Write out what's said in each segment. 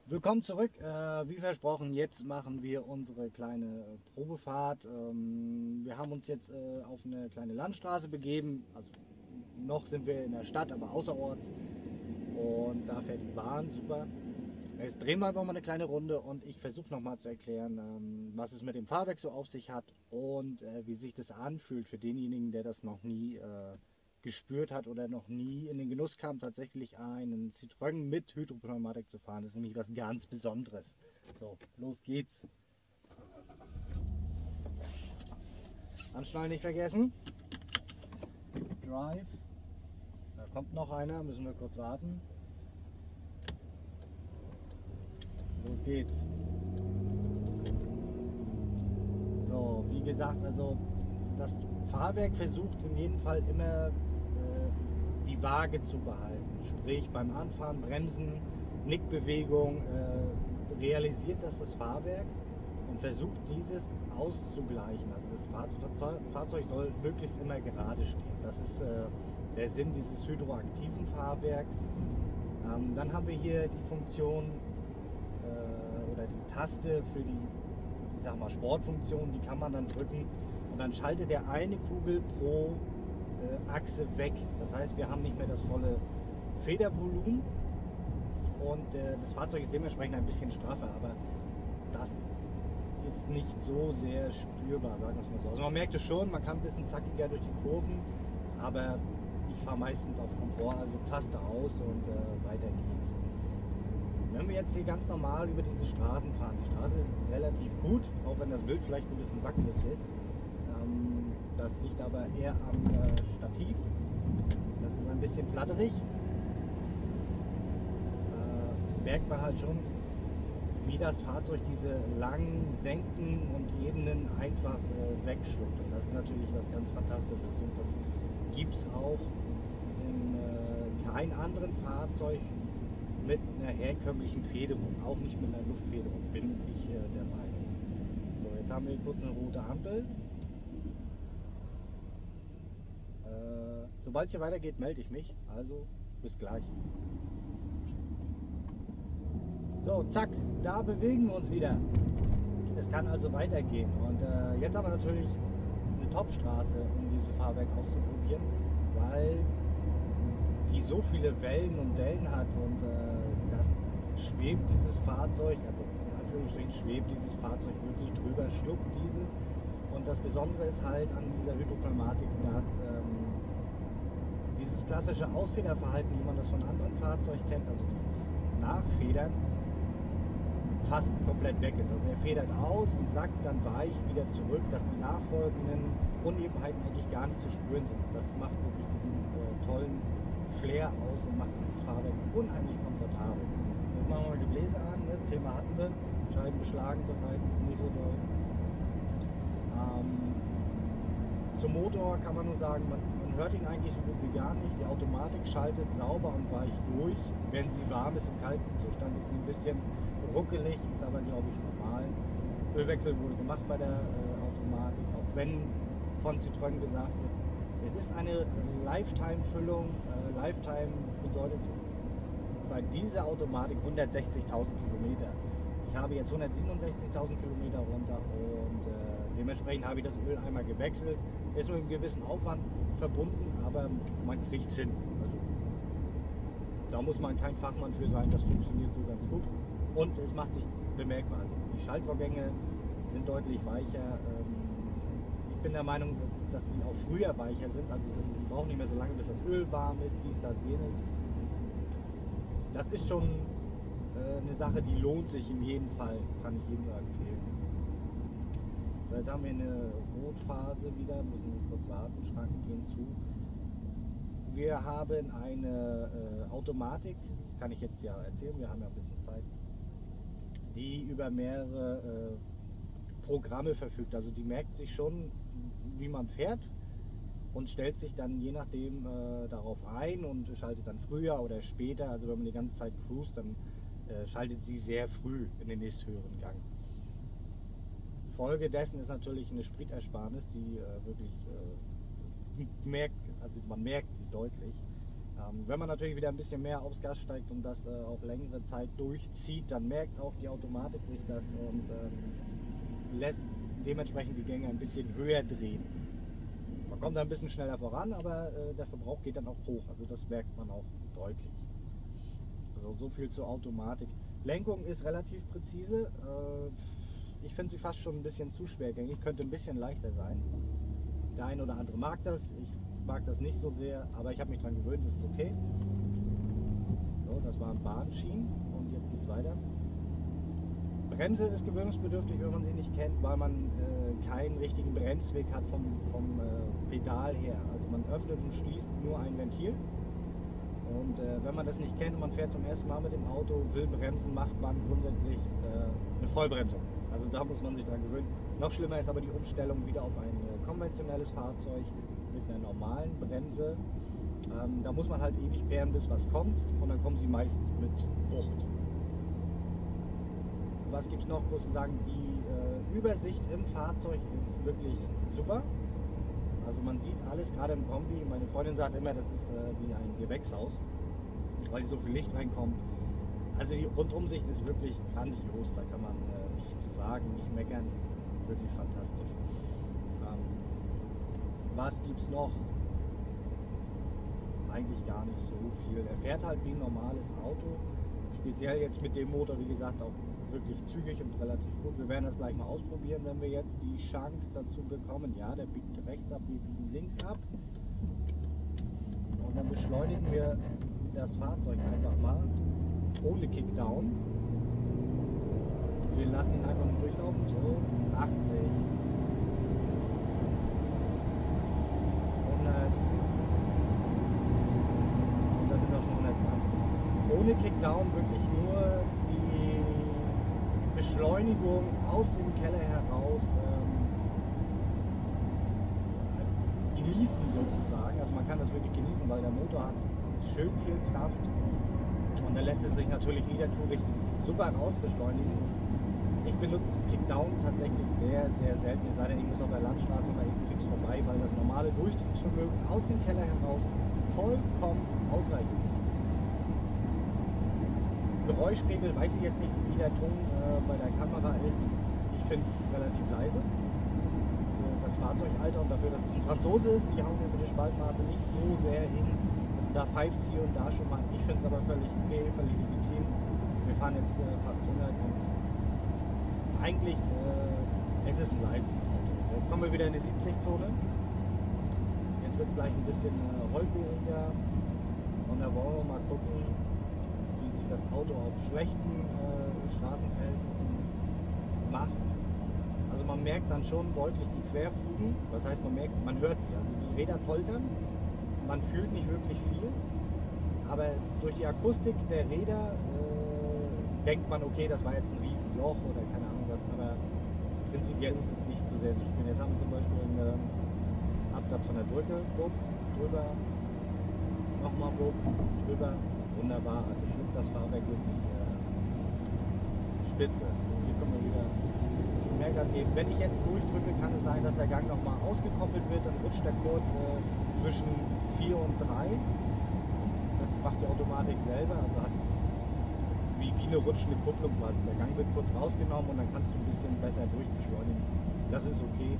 Willkommen zurück. Wie versprochen, jetzt machen wir unsere kleine Probefahrt. Wir haben uns jetzt auf eine kleine Landstraße begeben. Also noch sind wir in der Stadt, aber außerorts. Und da fährt die Bahn, super. Jetzt drehen wir einfach mal eine kleine Runde und ich versuche nochmal zu erklären, was es mit dem Fahrwerk so auf sich hat und wie sich das anfühlt für denjenigen, der das noch nie gespürt hat oder noch nie in den Genuss kam, tatsächlich einen Citroën mit Hydropneumatik zu fahren. Das ist nämlich was ganz Besonderes. So, los geht's. Anschnallen nicht vergessen. Drive. Da kommt noch einer, müssen wir kurz warten. Los geht's. So, wie gesagt, also das Fahrwerk versucht in jedem Fall immer die Waage zu behalten. Sprich beim Anfahren, Bremsen, Nickbewegung realisiert das Fahrwerk und versucht dieses auszugleichen. Also das Fahrzeug soll möglichst immer gerade stehen. Das ist der Sinn dieses hydroaktiven Fahrwerks. Dann haben wir hier die Funktion oder die Taste für die, ich sag mal, Sportfunktion, die kann man dann drücken und dann schaltet er eine Kugel pro Achse weg. Das heißt, wir haben nicht mehr das volle Federvolumen und das Fahrzeug ist dementsprechend ein bisschen straffer, aber das ist nicht so sehr spürbar, sagen wir es mal so. Also man merkt es schon, man kann ein bisschen zackiger durch die Kurven, aber ich fahre meistens auf Komfort, also Taste aus und weiter geht's. Wenn wir jetzt hier ganz normal über diese Straßen fahren, die Straße ist relativ gut, auch wenn das Bild vielleicht ein bisschen wackelig ist. Das liegt aber eher am Stativ. Das ist ein bisschen flatterig. Merkt man halt schon, wie das Fahrzeug diese langen Senken und Ebenen einfach wegschluckt. Und das ist natürlich was ganz Fantastisches. Und das gibt es auch in keinem anderen Fahrzeug mit einer herkömmlichen Federung, auch nicht mit einer Luftfederung, bin ich der Meinung. So, jetzt haben wir kurz eine rote Ampel. Sobald es hier weitergeht, melde ich mich. Also bis gleich. So, zack, da bewegen wir uns wieder. Es kann also weitergehen. Und jetzt haben wir natürlich eine Topstraße, um dieses Fahrwerk auszuprobieren, weil die so viele Wellen und Dellen hat und das schwebt dieses Fahrzeug, also in Anführungsstrichen schwebt dieses Fahrzeug wirklich drüber, schluckt dieses. Und das Besondere ist halt an dieser Hydropneumatik, dass dieses klassische Ausfederverhalten, wie man das von anderen Fahrzeugen kennt, also dieses Nachfedern, fast komplett weg ist. Also er federt aus und sackt dann weich wieder zurück, dass die nachfolgenden Unebenheiten eigentlich gar nicht zu spüren sind. Das macht wirklich diesen tollen Flair aus und macht dieses Fahrwerk unheimlich komfortabel. Jetzt machen wir mal die Bläser an, ne? Thema hatten wir, Scheiben beschlagen bereits, nicht so doll. Zum Motor kann man nur sagen, man hört ihn eigentlich so gut wie gar nicht. Die Automatik schaltet sauber und weich durch. Wenn sie warm ist, im kalten Zustand ist sie ein bisschen ruckelig, ist aber glaube ich normal. Ölwechsel wurde gemacht bei der Automatik, auch wenn von Citroën gesagt wird, es ist eine Lifetime-Füllung. Lifetime bedeutet bei dieser Automatik 160.000 Kilometer. Ich habe jetzt 167.000 Kilometer runter und dementsprechend habe ich das Öl einmal gewechselt. Ist mit einem gewissen Aufwand verbunden, aber man kriegt es hin. Also, da muss man kein Fachmann für sein, das funktioniert so ganz gut. Und es macht sich bemerkbar. Also die Schaltvorgänge sind deutlich weicher. Ich bin der Meinung, dass sie auch früher weicher sind. Also sie brauchen nicht mehr so lange, bis das Öl warm ist, dies, das, jenes. Das ist schon eine Sache, die lohnt sich in jedem Fall, kann ich jedem nur empfehlen. So, jetzt haben wir eine Rotphase wieder, müssen wir kurz warten, Schranken gehen zu. Wir haben eine Automatik, kann ich jetzt ja erzählen, wir haben ja ein bisschen Zeit, die über mehrere Programme verfügt. Also die merkt sich schon, wie man fährt und stellt sich dann je nachdem darauf ein und schaltet dann früher oder später. Also wenn man die ganze Zeit cruist, dann schaltet sie sehr früh in den nächsthöheren Gang. Folge dessen ist natürlich eine Spritersparnis, die wirklich merkt, also man merkt sie deutlich. Wenn man natürlich wieder ein bisschen mehr aufs Gas steigt und das auf längere Zeit durchzieht, dann merkt auch die Automatik sich das und lässt dementsprechend die Gänge ein bisschen höher drehen. Man kommt da ein bisschen schneller voran, aber der Verbrauch geht dann auch hoch. Also das merkt man auch deutlich. Also so viel zur Automatik. Lenkung ist relativ präzise. Ich finde sie fast schon ein bisschen zu schwergängig. Könnte ein bisschen leichter sein. Der eine oder andere mag das. Ich mag das nicht so sehr, aber ich habe mich daran gewöhnt. Das ist okay. So, das waren Bahnschienen und jetzt geht es weiter. Bremse ist gewöhnungsbedürftig, wenn man sie nicht kennt, weil man keinen richtigen Bremsweg hat vom Pedal her. Also man öffnet und schließt nur ein Ventil. Und wenn man das nicht kennt und man fährt zum ersten Mal mit dem Auto, will bremsen, macht man grundsätzlich eine Vollbremsung. Also da muss man sich dran gewöhnen. Noch schlimmer ist aber die Umstellung wieder auf ein konventionelles Fahrzeug mit einer normalen Bremse. Da muss man halt ewig perren, bis was kommt, und dann kommen sie meist mit Wucht. Was gibt es noch groß zu sagen? Die Übersicht im Fahrzeug ist wirklich super. Also man sieht alles, gerade im Kombi. Meine Freundin sagt immer, das ist wie ein Gewächshaus, weil hier so viel Licht reinkommt. Also die Rundumsicht ist wirklich grandios, da kann man nichts zu sagen, nicht meckern. Wirklich fantastisch. Was gibt es noch? Eigentlich gar nicht so viel. Er fährt halt wie ein normales Auto. Speziell jetzt mit dem Motor, wie gesagt, auch wirklich zügig und relativ gut. Wir werden das gleich mal ausprobieren, wenn wir jetzt die Chance dazu bekommen. Ja, der biegt rechts ab, wir biegen links ab. Und dann beschleunigen wir das Fahrzeug einfach mal ohne Kickdown. Wir lassen ihn einfach nur durchlaufen. So, 80, 100. Und da sind wir schon 120. Ohne Kickdown wirklich nur die Beschleunigung aus dem Keller heraus genießen sozusagen. Also man kann das wirklich genießen, weil der Motor hat schön viel Kraft und dann lässt es sich natürlich niedertourig super raus beschleunigen. Ich benutze Kickdown tatsächlich sehr, sehr selten, es sei denn, ich muss auf der Landstraße mal eben fix vorbei, weil das normale Durchzugsvermögen aus dem Keller heraus vollkommen ausreichend ist. Geräuschpegel weiß ich jetzt nicht, wie der Ton bei der Kamera ist. Ich finde es relativ leise. Das Fahrzeugalter und dafür, dass es ein Franzose ist, die hauen mir mit den Spaltmaße nicht so sehr hin. Also da pfeift es hier und da schon mal. Ich finde es aber völlig okay, völlig legitim. Wir fahren jetzt fast 100 und eigentlich es ist ein leises Auto. Jetzt kommen wir wieder in die 70-Zone. Jetzt wird es gleich ein bisschen holpriger und da wollen wir mal gucken, wie sich das Auto auf schlechten Straßenverhältnissen macht. Also man merkt dann schon deutlich die Querfugen, das heißt man hört sie, also die Räder poltern, man fühlt nicht wirklich viel, aber durch die Akustik der Räder denkt man, okay, das war jetzt ein Riesenloch oder keine Ahnung was, aber prinzipiell ist es nicht so sehr zu spüren. Jetzt haben wir zum Beispiel einen Absatz von der Brücke, bupp, drüber, nochmal bupp, drüber, wunderbar, also schlüpft das Fahrwerk wirklich spitze. Und hier können wir wieder mehr Gas geben. Wenn ich jetzt durchdrücke, kann es sein, dass der Gang nochmal ausgekoppelt wird, dann rutscht er kurz zwischen 4 und 3. Das macht die Automatik selber, also hat wie eine rutschende Kupplung quasi. Der Gang wird kurz rausgenommen und dann kannst du ein bisschen besser durchbeschleunigen. Das ist okay.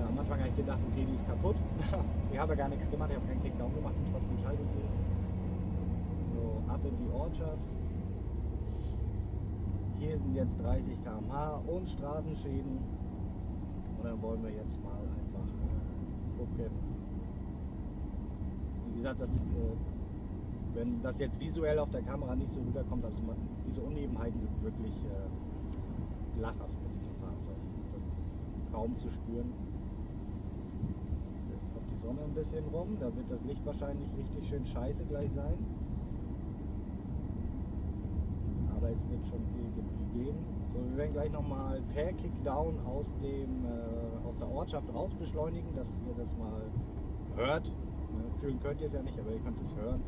Am Anfang habe ich gedacht, okay, die ist kaputt. Ich habe ja gar nichts gemacht, ich habe keinen Kickdown gemacht und trotzdem schaltet sie. So, ab in die Ortschaft. Hier sind jetzt 30 km/h und Straßenschäden. Und dann wollen wir jetzt mal einfach gucken. Wie gesagt, wenn das jetzt visuell auf der Kamera nicht so rüberkommt, also diese Unebenheiten sind wirklich lachhaft mit diesem Fahrzeug. Das ist kaum zu spüren. Jetzt kommt die Sonne ein bisschen rum, da wird das Licht wahrscheinlich richtig schön scheiße gleich sein. Aber es wird schon viel gehen. So, wir werden gleich nochmal per Kickdown aus der Ortschaft raus beschleunigen, dass ihr das mal hört. Fühlen könnt ihr es ja nicht, aber ihr könnt es hören.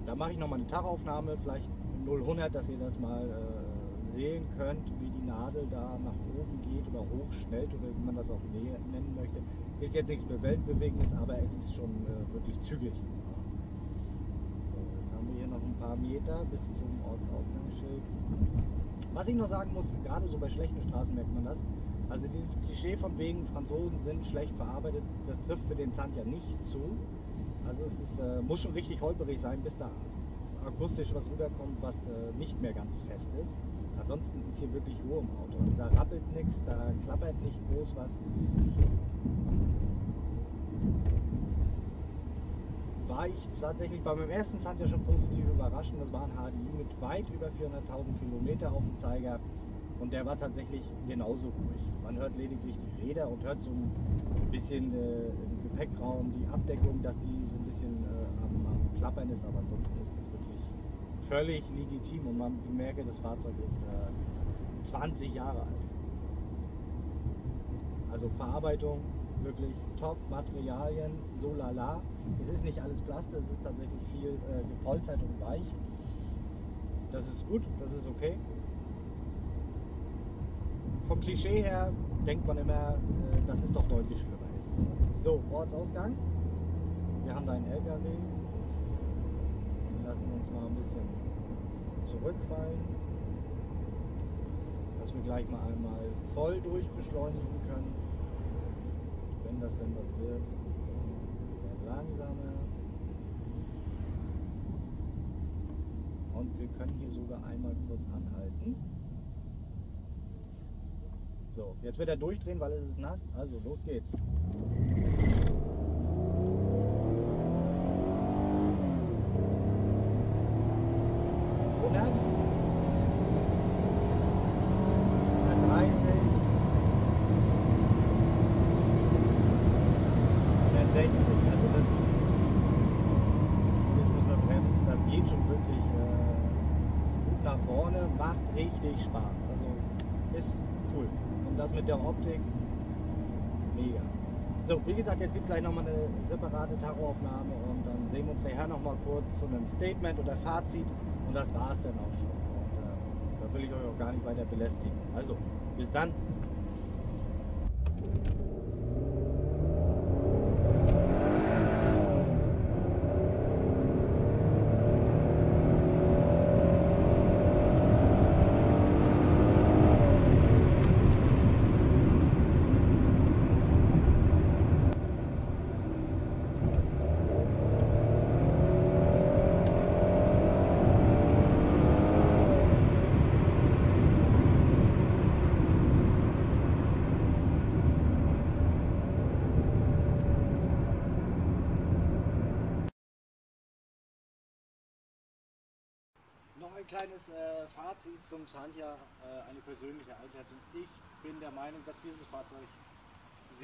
Da mache ich nochmal eine Tachaufnahme, vielleicht 0-100, dass ihr das mal sehen könnt, wie die Nadel da nach oben geht oder hochschnellt oder wie man das auch nennen möchte. Ist jetzt nichts mehr Weltbewegendes, aber es ist schon wirklich zügig. So, jetzt haben wir hier noch ein paar Meter bis zum Ortsausgangsschild. Was ich noch sagen muss, gerade so bei schlechten Straßen merkt man das. Also dieses Klischee von wegen Franzosen sind schlecht verarbeitet, das trifft für den Sand ja nicht zu. Also es ist, muss schon richtig holperig sein, bis da akustisch was rüberkommt, was nicht mehr ganz fest ist. Ansonsten ist hier wirklich Ruhe im Auto. Also da rappelt nichts, da klappert nicht groß was. War ich tatsächlich bei meinem ersten Sand ja schon positiv überrascht. Das war ein HDI mit weit über 400.000 Kilometer auf dem Zeiger. Und der war tatsächlich genauso ruhig. Man hört lediglich die Räder und hört so ein bisschen im Gepäckraum die Abdeckung, dass die so ein bisschen am Klappern ist, aber ansonsten ist das wirklich völlig legitim und man bemerke, das Fahrzeug ist 20 Jahre alt. Also Verarbeitung wirklich top, Materialien, so lala. Es ist nicht alles Plastik, es ist tatsächlich viel gepolstert und weich. Das ist gut, das ist okay. Vom Klischee her denkt man immer, dass es doch deutlich schlimmer ist. So, Ortsausgang. Wir haben da einen LKW. Wir lassen uns mal ein bisschen zurückfallen, dass wir gleich mal einmal voll durchbeschleunigen können. Wenn das denn was wird. Langsamer. Und wir können hier sogar einmal kurz anhalten. So, jetzt wird er durchdrehen, weil es ist nass. Also los geht's. Macht richtig Spaß, also ist cool. Und das mit der Optik, mega. So, wie gesagt, jetzt gibt gleich nochmal eine separate Tachoaufnahme und dann sehen wir uns nachher nochmal kurz zu einem Statement oder Fazit und das war es dann auch schon. Und da will ich euch auch gar nicht weiter belästigen. Also, bis dann. Noch ein kleines Fazit zum Xantia, eine persönliche Einschätzung. Ich bin der Meinung, dass dieses Fahrzeug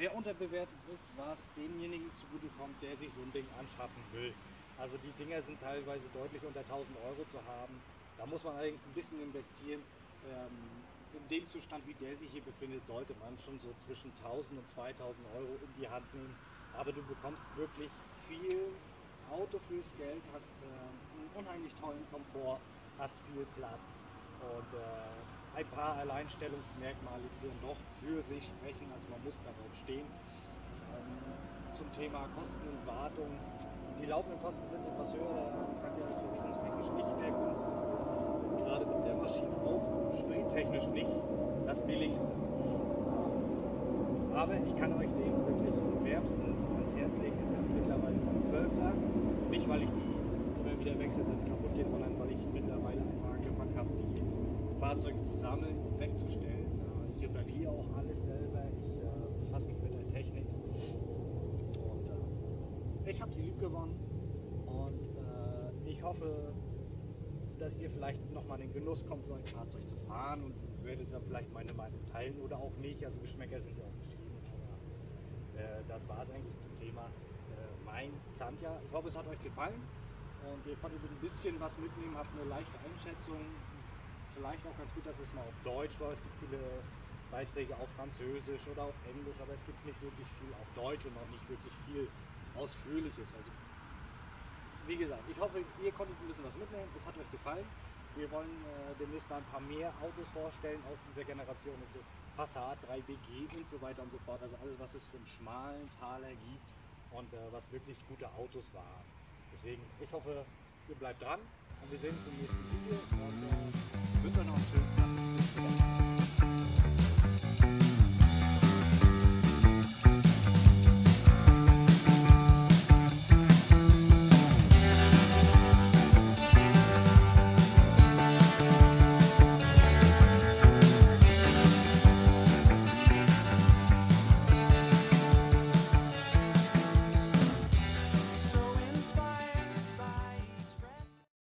sehr unterbewertet ist, was demjenigen zugutekommt, der sich so ein Ding anschaffen will. Also die Dinger sind teilweise deutlich unter 1000 Euro zu haben. Da muss man allerdings ein bisschen investieren. In dem Zustand, wie der sich hier befindet, sollte man schon so zwischen 1000 und 2000 Euro in die Hand nehmen. Aber du bekommst wirklich viel Auto fürs Geld, hast einen unheimlich tollen Komfort, hast viel Platz und ein paar Alleinstellungsmerkmale, die dann doch für sich sprechen, also man muss darauf stehen. Zum Thema Kosten und Wartung. Die laufenden Kosten sind etwas höher, das sagt ja das versicherungstechnisch nicht der günstigste und gerade mit der Maschine auch sprittechnisch nicht das billigste. Aber ich kann euch den wirklich wärmstens ans Herz legen. Es ist mittlerweile ein 12er. Nicht, weil ich die immer wieder wechsle, dass sie kaputt gehen, sondern weil ich mittlerweile einfach angefangen habe, die Fahrzeuge zu sammeln und wegzustellen. Ich repariere auch alles selber. Ich befasse mich mit der Technik. Und ich habe sie lieb gewonnen. Und ich hoffe, dass ihr vielleicht nochmal in den Genuss kommt, so ein Fahrzeug zu fahren und werdet da vielleicht meine Meinung teilen oder auch nicht. Also Geschmäcker sind ja auch verschieden. Das war es eigentlich zum Thema mein Xantia. Ich hoffe, es hat euch gefallen und ihr konntet ein bisschen was mitnehmen, habt eine leichte Einschätzung. Vielleicht auch ganz gut, dass es mal auf Deutsch war. Es gibt viele Beiträge auf Französisch oder auf Englisch, aber es gibt nicht wirklich viel auf Deutsch und auch nicht wirklich viel Ausführliches. Also wie gesagt, ich hoffe, ihr konntet ein bisschen was mitnehmen. Es hat euch gefallen. Wir wollen demnächst mal ein paar mehr Autos vorstellen aus dieser Generation und so. Passat 3BG und so weiter und so fort. Also alles, was es für einen schmalen Taler gibt und was wirklich gute Autos waren. Deswegen, ich hoffe, ihr bleibt dran und wir sehen uns im nächsten Video. Und,